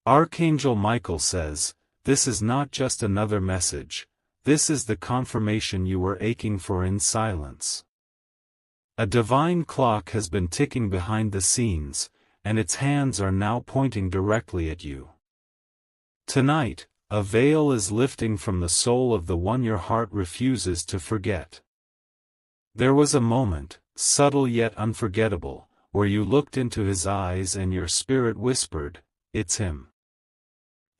Archangel Michael says, "This is not just another message, this is the confirmation you were aching for in silence." A divine clock has been ticking behind the scenes, and its hands are now pointing directly at you. Tonight, a veil is lifting from the soul of the one your heart refuses to forget. There was a moment, subtle yet unforgettable, where you looked into his eyes and your spirit whispered, "It's him."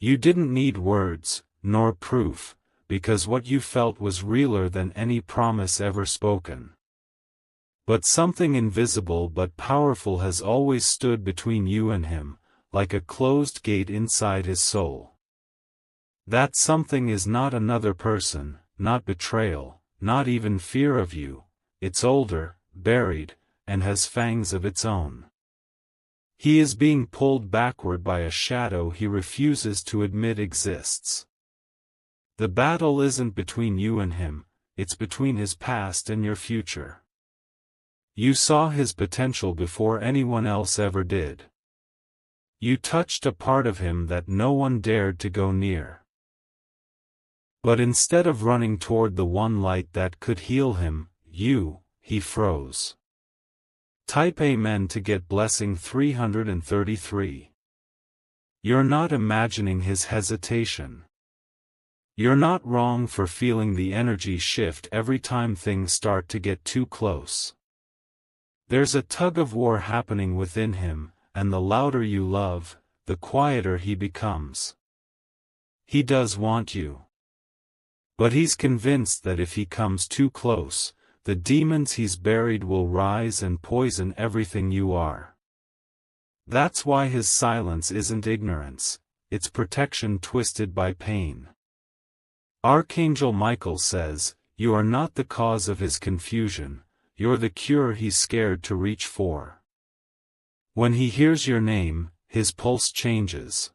You didn't need words, nor proof, because what you felt was realer than any promise ever spoken. But something invisible but powerful has always stood between you and him, like a closed gate inside his soul. That something is not another person, not betrayal, not even fear of you. It's older, buried, and has fangs of its own. He is being pulled backward by a shadow he refuses to admit exists. The battle isn't between you and him, it's between his past and your future. You saw his potential before anyone else ever did. You touched a part of him that no one dared to go near. But instead of running toward the one light that could heal him, he froze. Type Amen to get blessing 333. You're not imagining his hesitation. You're not wrong for feeling the energy shift every time things start to get too close. There's a tug-of-war happening within him, and the louder you love, the quieter he becomes. He does want you. But he's convinced that if he comes too close, the demons he's buried will rise and poison everything you are. That's why his silence isn't ignorance, it's protection twisted by pain. Archangel Michael says, "You are not the cause of his confusion, you're the cure he's scared to reach for." When he hears your name, his pulse changes.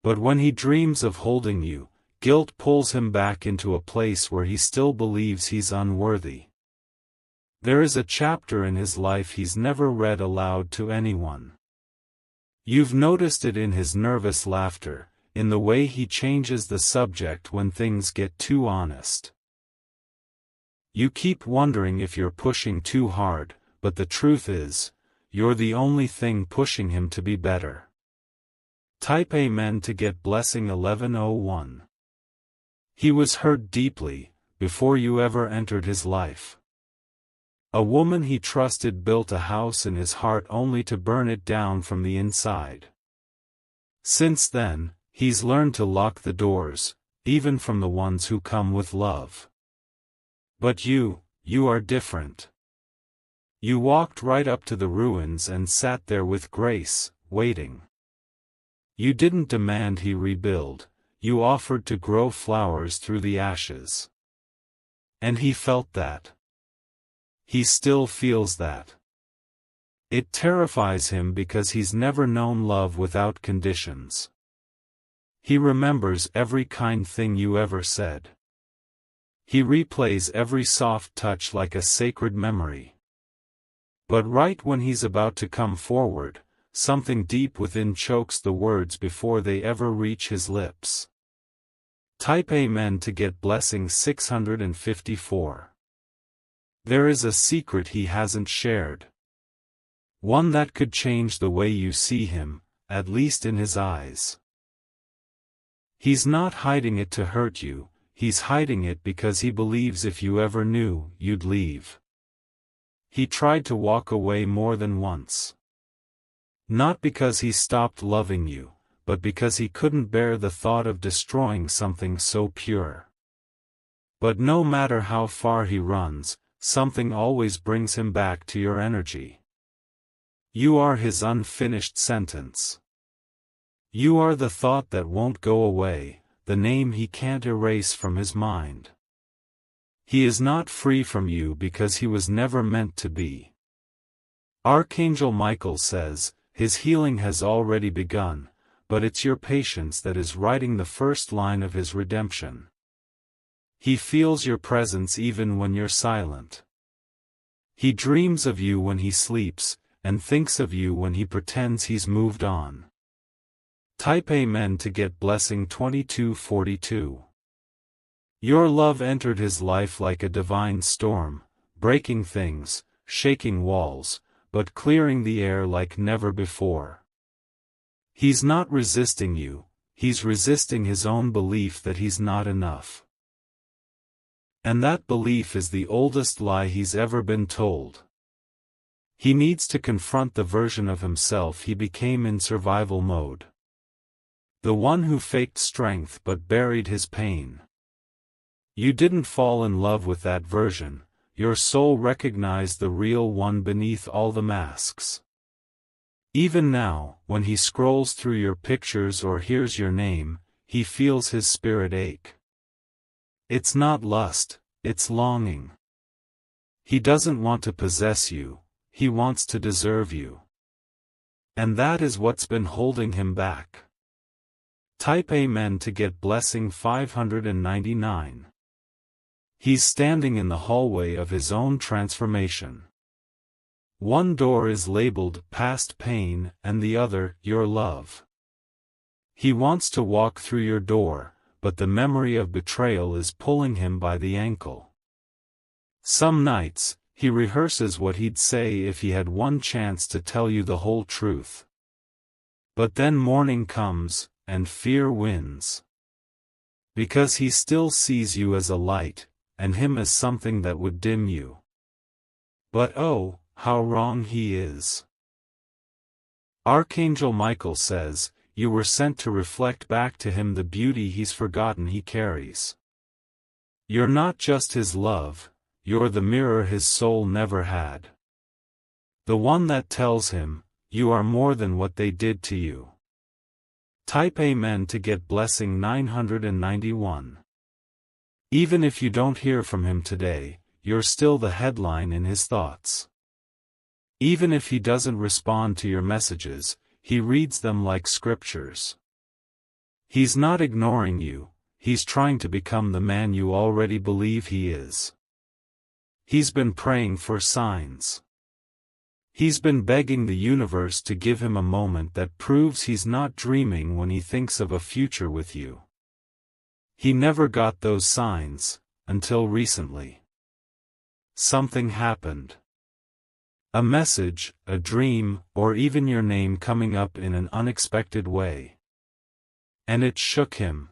But when he dreams of holding you, guilt pulls him back into a place where he still believes he's unworthy. There is a chapter in his life he's never read aloud to anyone. You've noticed it in his nervous laughter, in the way he changes the subject when things get too honest. You keep wondering if you're pushing too hard, but the truth is, you're the only thing pushing him to be better. Type Amen to get blessing 1101. He was hurt deeply, before you ever entered his life. A woman he trusted built a house in his heart only to burn it down from the inside. Since then, he's learned to lock the doors, even from the ones who come with love. But you are different. You walked right up to the ruins and sat there with grace, waiting. You didn't demand he rebuild. You offered to grow flowers through the ashes. And he felt that. He still feels that. It terrifies him because he's never known love without conditions. He remembers every kind thing you ever said. He replays every soft touch like a sacred memory. But right when he's about to come forward, something deep within chokes the words before they ever reach his lips. Type Amen to get blessing 654. There is a secret he hasn't shared. One that could change the way you see him, at least in his eyes. He's not hiding it to hurt you, he's hiding it because he believes if you ever knew, you'd leave. He tried to walk away more than once. Not because he stopped loving you, but because he couldn't bear the thought of destroying something so pure. But no matter how far he runs, something always brings him back to your energy. You are his unfinished sentence. You are the thought that won't go away, the name he can't erase from his mind. He is not free from you because he was never meant to be. Archangel Michael says, his healing has already begun, but it's your patience that is writing the first line of his redemption. He feels your presence even when you're silent. He dreams of you when he sleeps, and thinks of you when he pretends he's moved on. Type Amen to get blessing 2242. Your love entered his life like a divine storm, breaking things, shaking walls, but clearing the air like never before. He's not resisting you, he's resisting his own belief that he's not enough. And that belief is the oldest lie he's ever been told. He needs to confront the version of himself he became in survival mode. The one who faked strength but buried his pain. You didn't fall in love with that version, your soul recognized the real one beneath all the masks. Even now, when he scrolls through your pictures or hears your name, he feels his spirit ache. It's not lust, it's longing. He doesn't want to possess you, he wants to deserve you. And that is what's been holding him back. Type Amen to get blessing 599. He's standing in the hallway of his own transformation. One door is labeled past pain and the other your love. He wants to walk through your door, but the memory of betrayal is pulling him by the ankle. Some nights, he rehearses what he'd say if he had one chance to tell you the whole truth. But then morning comes, and fear wins. Because he still sees you as a light, and him as something that would dim you. But oh, how wrong he is. Archangel Michael says, you were sent to reflect back to him the beauty he's forgotten he carries. You're not just his love, you're the mirror his soul never had. The one that tells him, you are more than what they did to you. Type Amen to get blessing 991. Even if you don't hear from him today, you're still the headline in his thoughts. Even if he doesn't respond to your messages, he reads them like scriptures. He's not ignoring you, he's trying to become the man you already believe he is. He's been praying for signs. He's been begging the universe to give him a moment that proves he's not dreaming when he thinks of a future with you. He never got those signs, until recently. Something happened. A message, a dream, or even your name coming up in an unexpected way. And it shook him.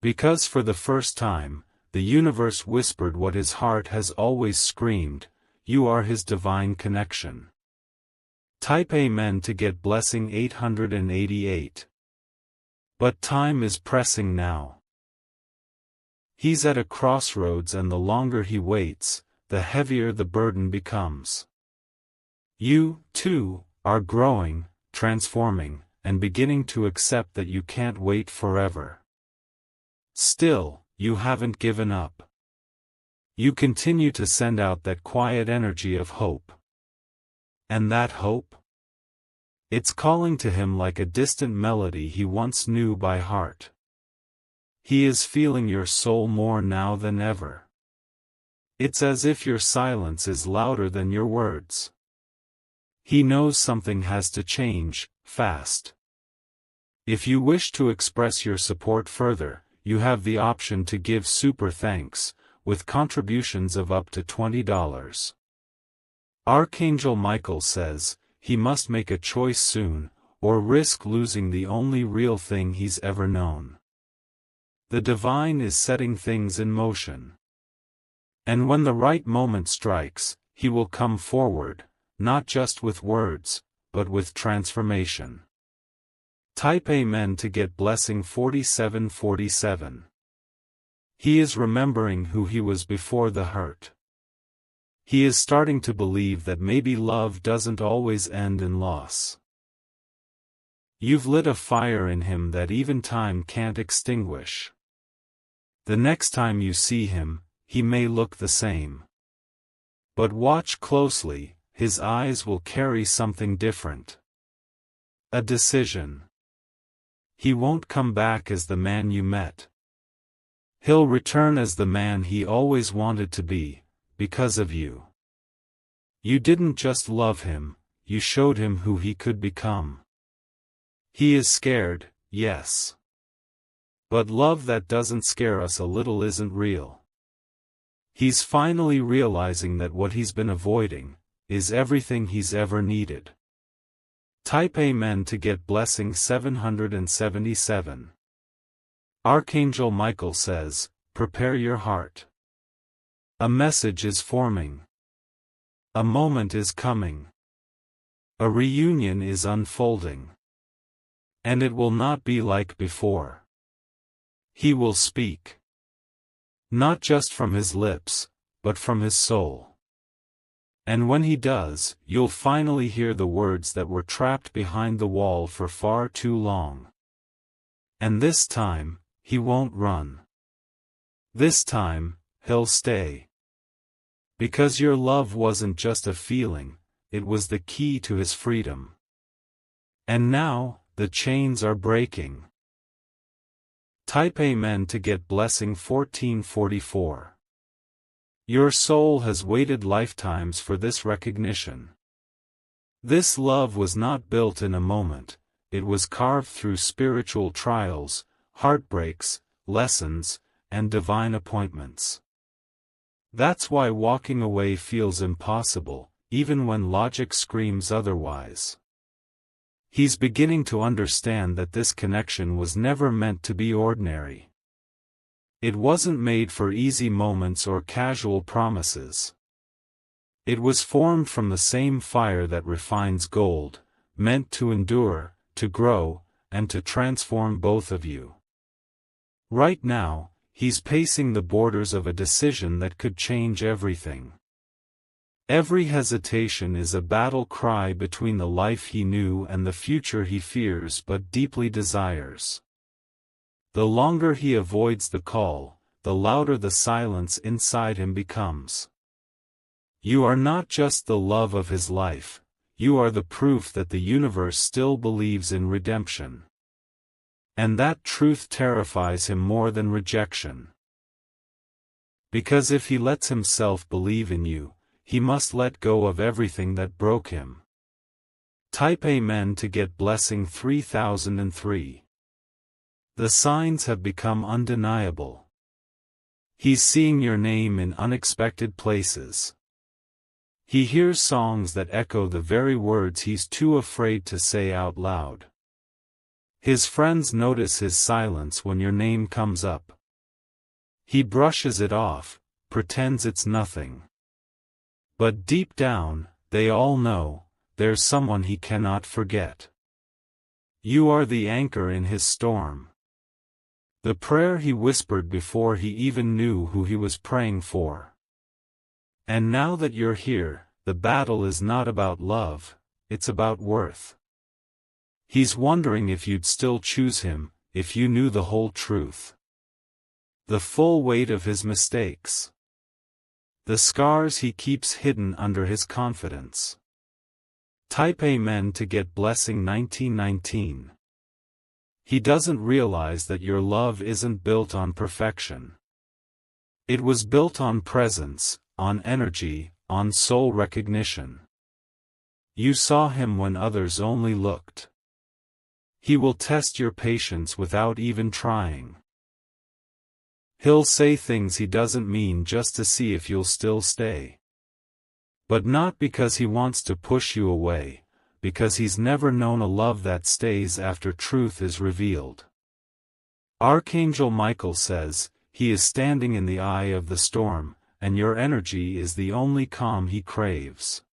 Because for the first time, the universe whispered what his heart has always screamed, you are his divine connection. Type Amen to get blessing 888. But time is pressing now. He's at a crossroads and the longer he waits, the heavier the burden becomes. You, too, are growing, transforming, and beginning to accept that you can't wait forever. Still, you haven't given up. You continue to send out that quiet energy of hope. And that hope? It's calling to him like a distant melody he once knew by heart. He is feeling your soul more now than ever. It's as if your silence is louder than your words. He knows something has to change, fast. If you wish to express your support further, you have the option to give super thanks, with contributions of up to $20. Archangel Michael says, he must make a choice soon, or risk losing the only real thing he's ever known. The divine is setting things in motion. And when the right moment strikes, he will come forward, not just with words, but with transformation. Type Amen to get blessing 4747. He is remembering who he was before the hurt. He is starting to believe that maybe love doesn't always end in loss. You've lit a fire in him that even time can't extinguish. The next time you see him, he may look the same. But watch closely, his eyes will carry something different. A decision. He won't come back as the man you met. He'll return as the man he always wanted to be, because of you. You didn't just love him, you showed him who he could become. He is scared, yes. But love that doesn't scare us a little isn't real. He's finally realizing that what he's been avoiding is everything he's ever needed. Type Amen to get blessing 777. Archangel Michael says, prepare your heart. A message is forming. A moment is coming. A reunion is unfolding. And it will not be like before. He will speak. Not just from his lips, but from his soul. And when he does, you'll finally hear the words that were trapped behind the wall for far too long. And this time, he won't run. This time, he'll stay. Because your love wasn't just a feeling, it was the key to his freedom. And now, the chains are breaking. Type Amen to get blessing 1444. Your soul has waited lifetimes for this recognition. This love was not built in a moment, it was carved through spiritual trials, heartbreaks, lessons, and divine appointments. That's why walking away feels impossible, even when logic screams otherwise. He's beginning to understand that this connection was never meant to be ordinary. It wasn't made for easy moments or casual promises. It was formed from the same fire that refines gold, meant to endure, to grow, and to transform both of you. Right now, he's pacing the borders of a decision that could change everything. Every hesitation is a battle cry between the life he knew and the future he fears but deeply desires. The longer he avoids the call, the louder the silence inside him becomes. You are not just the love of his life, you are the proof that the universe still believes in redemption. And that truth terrifies him more than rejection. Because if he lets himself believe in you, he must let go of everything that broke him. Type Amen to get blessing 3003. The signs have become undeniable. He's seeing your name in unexpected places. He hears songs that echo the very words he's too afraid to say out loud. His friends notice his silence when your name comes up. He brushes it off, pretends it's nothing. But deep down, they all know, there's someone he cannot forget. You are the anchor in his storm. The prayer he whispered before he even knew who he was praying for. And now that you're here, the battle is not about love, it's about worth. He's wondering if you'd still choose him, if you knew the whole truth. The full weight of his mistakes. The scars he keeps hidden under his confidence. Type Amen to get blessing 1919. He doesn't realize that your love isn't built on perfection. It was built on presence, on energy, on soul recognition. You saw him when others only looked. He will test your patience without even trying. He'll say things he doesn't mean just to see if you'll still stay. But not because he wants to push you away, because he's never known a love that stays after truth is revealed. Archangel Michael says, he is standing in the eye of the storm, and your energy is the only calm he craves.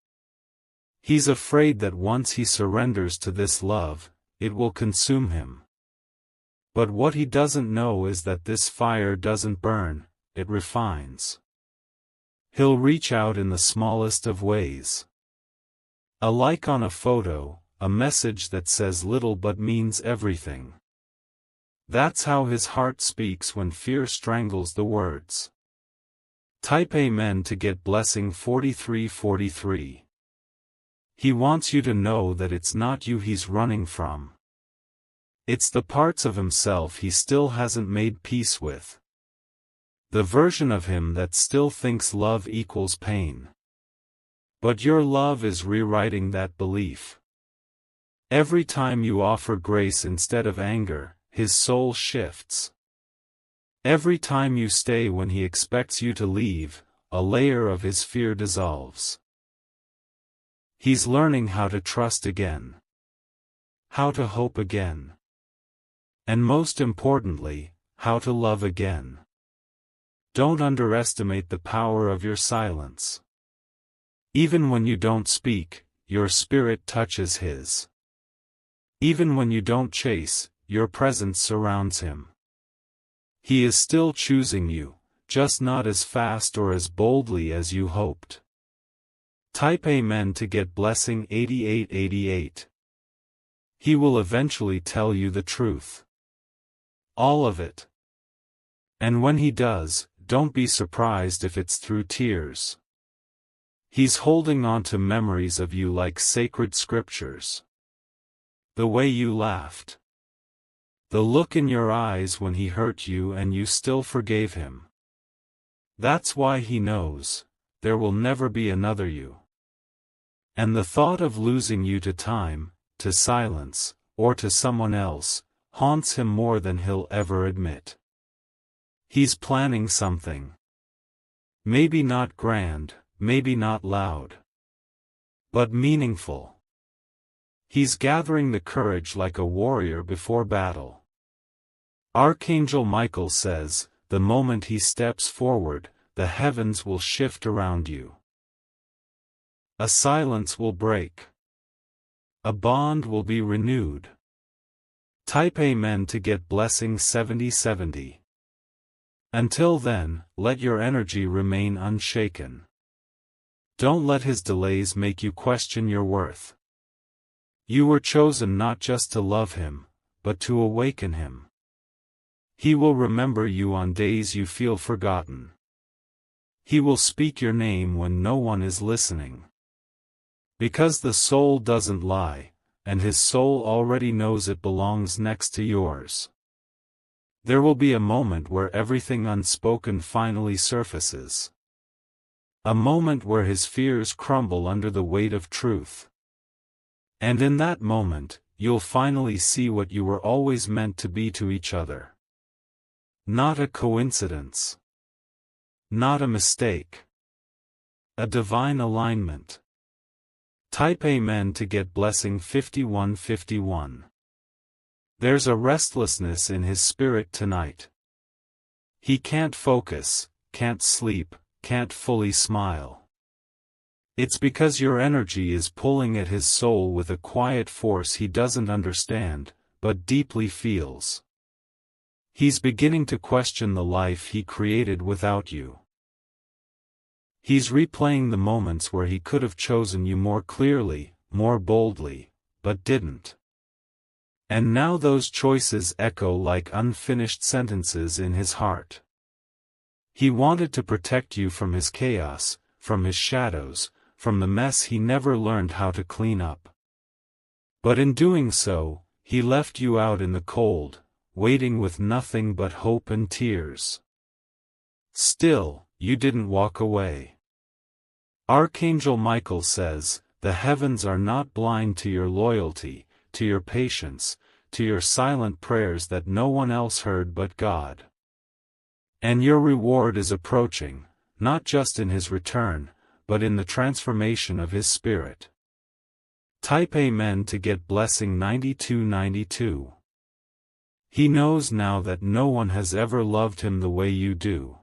He's afraid that once he surrenders to this love, it will consume him. But what he doesn't know is that this fire doesn't burn, it refines. He'll reach out in the smallest of ways. A like on a photo, a message that says little but means everything. That's how his heart speaks when fear strangles the words. Type Amen to get blessing 4343. He wants you to know that it's not you he's running from. It's the parts of himself he still hasn't made peace with. The version of him that still thinks love equals pain. But your love is rewriting that belief. Every time you offer grace instead of anger, his soul shifts. Every time you stay when he expects you to leave, a layer of his fear dissolves. He's learning how to trust again. How to hope again. And most importantly, how to love again. Don't underestimate the power of your silence. Even when you don't speak, your spirit touches his. Even when you don't chase, your presence surrounds him. He is still choosing you, just not as fast or as boldly as you hoped. Type Amen to get blessing 8888. He will eventually tell you the truth. All of it. And when he does, don't be surprised if it's through tears. He's holding on to memories of you like sacred scriptures. The way you laughed. The look in your eyes when he hurt you and you still forgave him. That's why he knows, there will never be another you. And the thought of losing you to time, to silence, or to someone else, haunts him more than he'll ever admit. He's planning something. Maybe not grand, maybe not loud. But meaningful. He's gathering the courage like a warrior before battle. Archangel Michael says, the moment he steps forward, the heavens will shift around you. A silence will break. A bond will be renewed. Type Amen to get blessing 7070. Until then, let your energy remain unshaken. Don't let his delays make you question your worth. You were chosen not just to love him, but to awaken him. He will remember you on days you feel forgotten. He will speak your name when no one is listening. Because the soul doesn't lie, and his soul already knows it belongs next to yours. There will be a moment where everything unspoken finally surfaces. A moment where his fears crumble under the weight of truth. And in that moment, you'll finally see what you were always meant to be to each other. Not a coincidence. Not a mistake. A divine alignment. Type Amen to get blessing 5151. There's a restlessness in his spirit tonight. He can't focus, can't sleep, can't fully smile. It's because your energy is pulling at his soul with a quiet force he doesn't understand, but deeply feels. He's beginning to question the life he created without you. He's replaying the moments where he could have chosen you more clearly, more boldly, but didn't. And now those choices echo like unfinished sentences in his heart. He wanted to protect you from his chaos, from his shadows, from the mess he never learned how to clean up. But in doing so, he left you out in the cold, waiting with nothing but hope and tears. Still, you didn't walk away. Archangel Michael says, the heavens are not blind to your loyalty, to your patience, to your silent prayers that no one else heard but God. And your reward is approaching, not just in his return, but in the transformation of his spirit. Type Amen to get blessing 9292. He knows now that no one has ever loved him the way you do.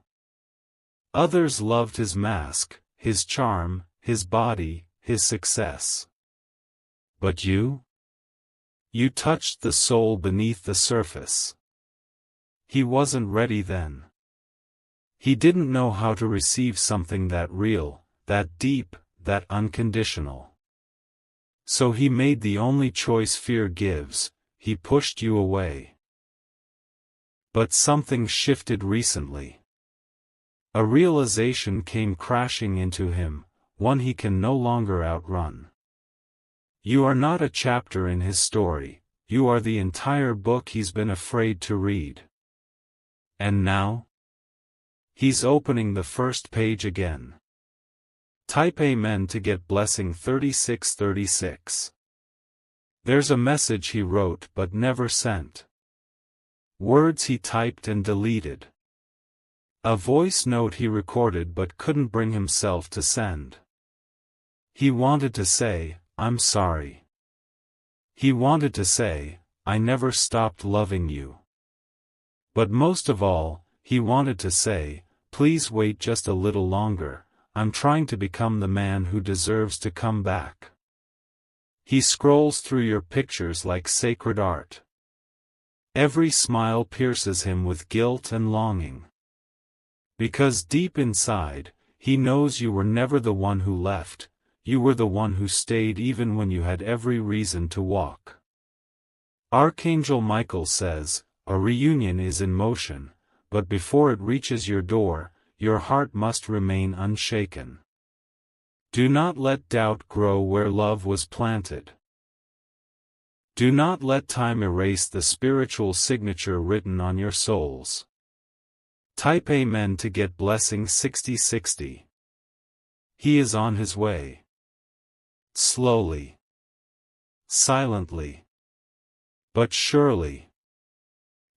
Others loved his mask, his charm, his body, his success. But you? You touched the soul beneath the surface. He wasn't ready then. He didn't know how to receive something that real, that deep, that unconditional. So he made the only choice fear gives, he pushed you away. But something shifted recently. A realization came crashing into him, one he can no longer outrun. You are not a chapter in his story, you are the entire book he's been afraid to read. And now? He's opening the first page again. Type Amen to get blessing 3636. There's a message he wrote but never sent. Words he typed and deleted. A voice note he recorded but couldn't bring himself to send. He wanted to say, "I'm sorry." He wanted to say, "I never stopped loving you." But most of all, he wanted to say, "Please wait just a little longer, I'm trying to become the man who deserves to come back." He scrolls through your pictures like sacred art. Every smile pierces him with guilt and longing. Because deep inside, he knows you were never the one who left, you were the one who stayed even when you had every reason to walk. Archangel Michael says, a reunion is in motion, but before it reaches your door, your heart must remain unshaken. Do not let doubt grow where love was planted. Do not let time erase the spiritual signature written on your souls. Type Amen to get blessing 6060. He is on his way. Slowly. Silently. But surely.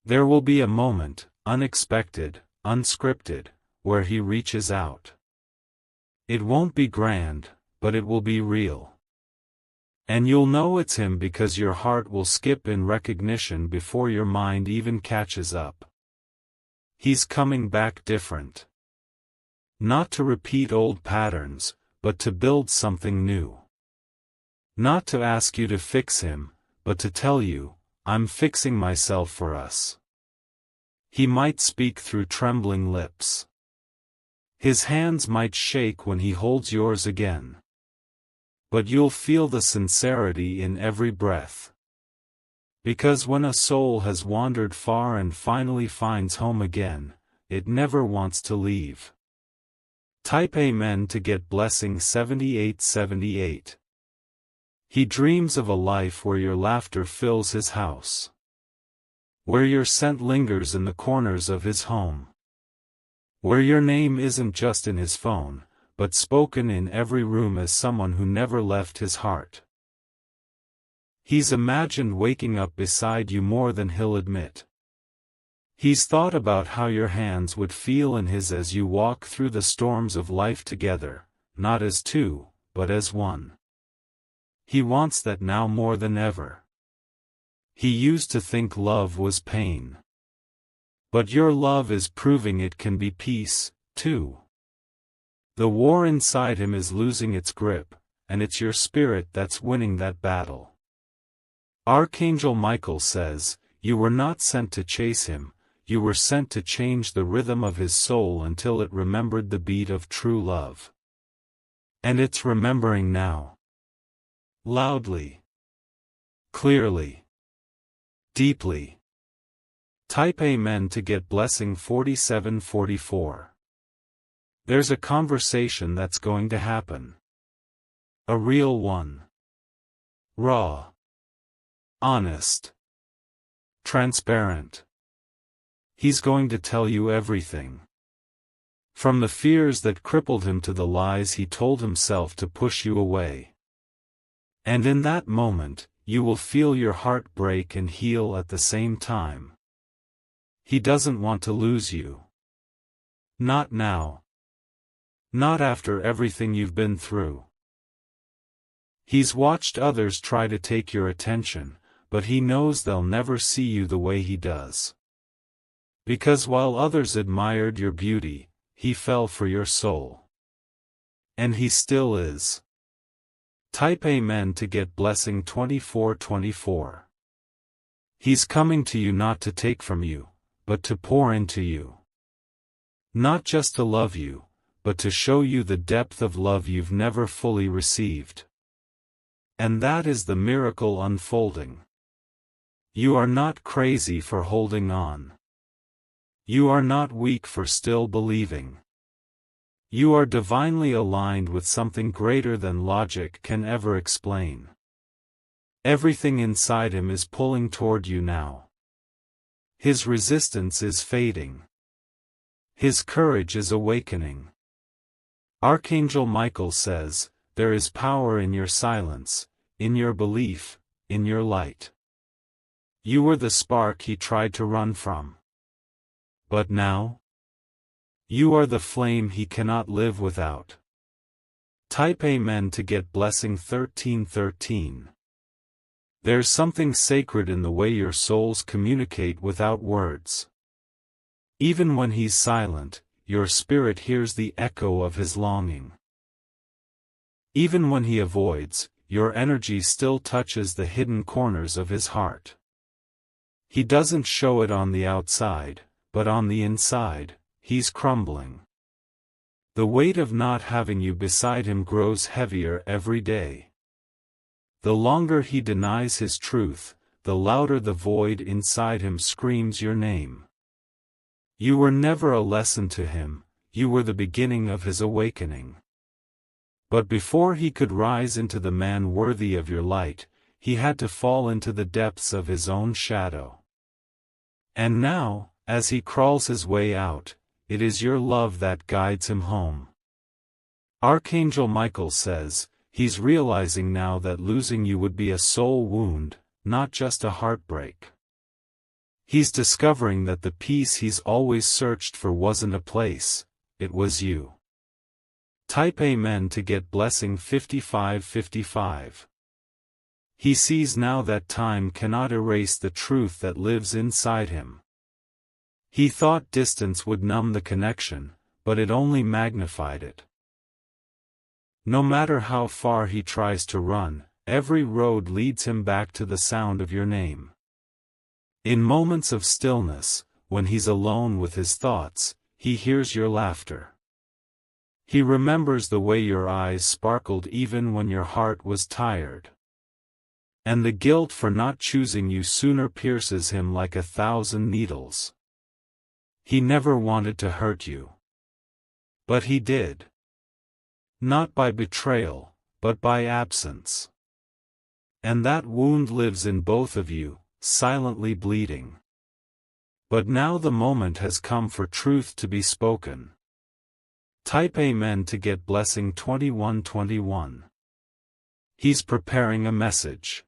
There will be a moment, unexpected, unscripted, where he reaches out. It won't be grand, but it will be real. And you'll know it's him because your heart will skip in recognition before your mind even catches up. He's coming back different. Not to repeat old patterns, but to build something new. Not to ask you to fix him, but to tell you, I'm fixing myself for us. He might speak through trembling lips. His hands might shake when he holds yours again. But you'll feel the sincerity in every breath. Because when a soul has wandered far and finally finds home again, it never wants to leave. Type Amen to get blessing 7878. He dreams of a life where your laughter fills his house. Where your scent lingers in the corners of his home. Where your name isn't just in his phone, but spoken in every room as someone who never left his heart. He's imagined waking up beside you more than he'll admit. He's thought about how your hands would feel in his as you walk through the storms of life together, not as two, but as one. He wants that now more than ever. He used to think love was pain. But your love is proving it can be peace, too. The war inside him is losing its grip, and it's your spirit that's winning that battle. Archangel Michael says, you were not sent to chase him, you were sent to change the rhythm of his soul until it remembered the beat of true love. And it's remembering now. Loudly. Clearly. Deeply. Type Amen to get blessing 4744. There's a conversation that's going to happen. A real one. Raw. Honest. Transparent. He's going to tell you everything. From the fears that crippled him to the lies he told himself to push you away. And in that moment, you will feel your heart break and heal at the same time. He doesn't want to lose you. Not now. Not after everything you've been through. He's watched others try to take your attention, but he knows they'll never see you the way he does. Because while others admired your beauty, he fell for your soul. And he still is. Type Amen to get blessing 2424. He's coming to you not to take from you, but to pour into you. Not just to love you, but to show you the depth of love you've never fully received. And that is the miracle unfolding. You are not crazy for holding on. You are not weak for still believing. You are divinely aligned with something greater than logic can ever explain. Everything inside him is pulling toward you now. His resistance is fading. His courage is awakening. Archangel Michael says, there is power in your silence, in your belief, in your light. You were the spark he tried to run from. But now? You are the flame he cannot live without. Type Amen to get blessing 1313. There's something sacred in the way your souls communicate without words. Even when he's silent, your spirit hears the echo of his longing. Even when he avoids, your energy still touches the hidden corners of his heart. He doesn't show it on the outside, but on the inside, he's crumbling. The weight of not having you beside him grows heavier every day. The longer he denies his truth, the louder the void inside him screams your name. You were never a lesson to him, you were the beginning of his awakening. But before he could rise into the man worthy of your light, he had to fall into the depths of his own shadow. And now, as he crawls his way out, it is your love that guides him home. Archangel Michael says, he's realizing now that losing you would be a soul wound, not just a heartbreak. He's discovering that the peace he's always searched for wasn't a place, it was you. Type Amen to get blessing 5555. He sees now that time cannot erase the truth that lives inside him. He thought distance would numb the connection, but it only magnified it. No matter how far he tries to run, every road leads him back to the sound of your name. In moments of stillness, when he's alone with his thoughts, he hears your laughter. He remembers the way your eyes sparkled even when your heart was tired. And the guilt for not choosing you sooner pierces him like 1,000 needles. He never wanted to hurt you. But he did. Not by betrayal, but by absence. And that wound lives in both of you, silently bleeding. But now the moment has come for truth to be spoken. Type Amen to get blessing 2121. He's preparing a message.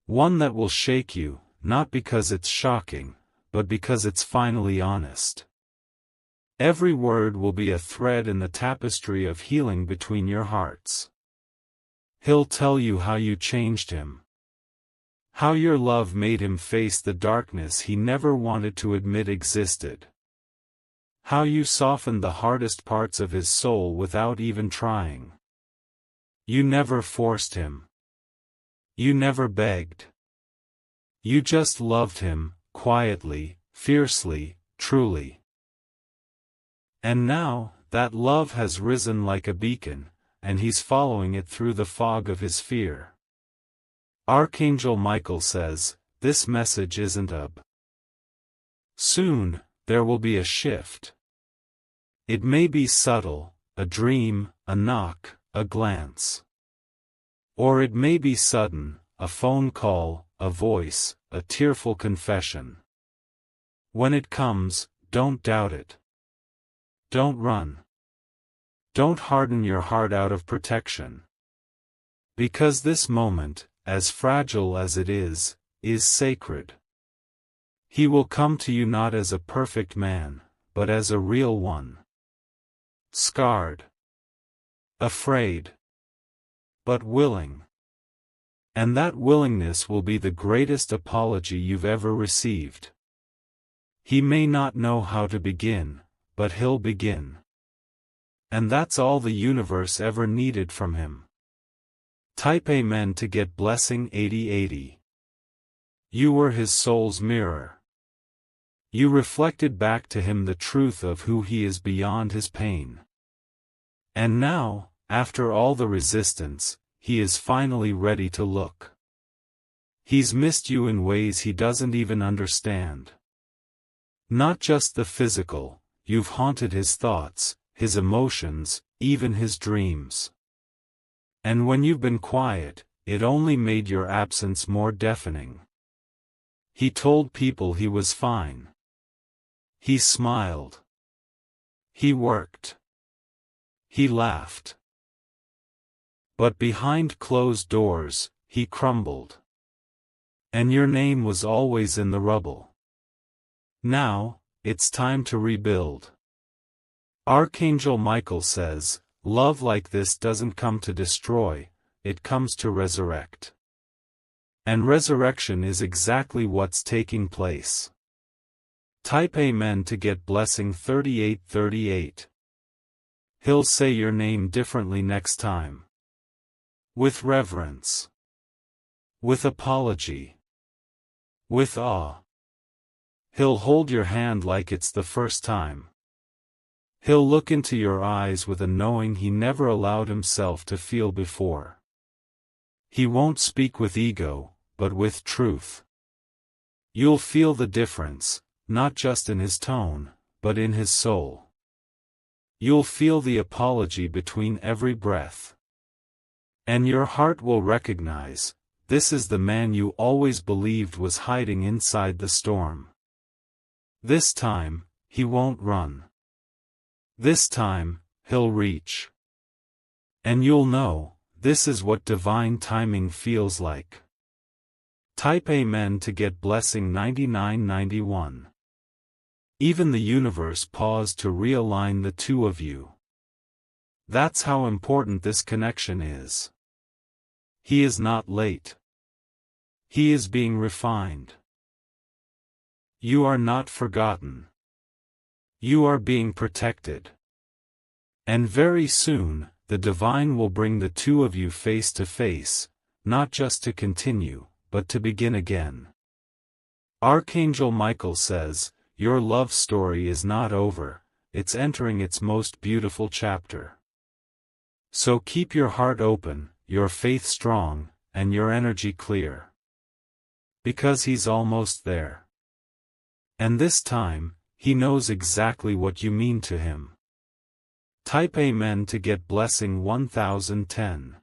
One that will shake you, not because it's shocking, but because it's finally honest. Every word will be a thread in the tapestry of healing between your hearts. He'll tell you how you changed him. How your love made him face the darkness he never wanted to admit existed. How you softened the hardest parts of his soul without even trying. You never forced him. You never begged. You just loved him, quietly, fiercely, truly. And now, that love has risen like a beacon, and he's following it through the fog of his fear. Archangel Michael says, this message isn't up. Soon, there will be a shift. It may be subtle, a dream, a knock, a glance. Or it may be sudden, a phone call, a voice, a tearful confession. When it comes, don't doubt it. Don't run. Don't harden your heart out of protection. Because this moment, as fragile as it is sacred. He will come to you not as a perfect man, but as a real one. Scarred. Afraid. But willing. And that willingness will be the greatest apology you've ever received. He may not know how to begin, but he'll begin. And that's all the universe ever needed from him. Type Amen to get blessing 8080. You were his soul's mirror. You reflected back to him the truth of who he is beyond his pain. And now, after all the resistance, he is finally ready to look. He's missed you in ways he doesn't even understand. Not just the physical, you've haunted his thoughts, his emotions, even his dreams. And when you've been quiet, it only made your absence more deafening. He told people he was fine. He smiled. He worked. He laughed. But behind closed doors, he crumbled. And your name was always in the rubble. Now, it's time to rebuild. Archangel Michael says, love like this doesn't come to destroy, it comes to resurrect. And resurrection is exactly what's taking place. Type Amen to get blessing 3838. He'll say your name differently next time. With reverence. With apology. With awe. He'll hold your hand like it's the first time. He'll look into your eyes with a knowing he never allowed himself to feel before. He won't speak with ego, but with truth. You'll feel the difference, not just in his tone, but in his soul. You'll feel the apology between every breath. And your heart will recognize, this is the man you always believed was hiding inside the storm. This time, he won't run. This time, he'll reach. And you'll know, this is what divine timing feels like. Type Amen to get blessing 9991. Even the universe paused to realign the two of you. That's how important this connection is. He is not late. He is being refined. You are not forgotten. You are being protected. And very soon, the divine will bring the two of you face to face, not just to continue, but to begin again. Archangel Michael says, your love story is not over, it's entering its most beautiful chapter. So keep your heart open, your faith strong, and your energy clear. Because he's almost there. And this time, he knows exactly what you mean to him. Type Amen to get blessing 1010.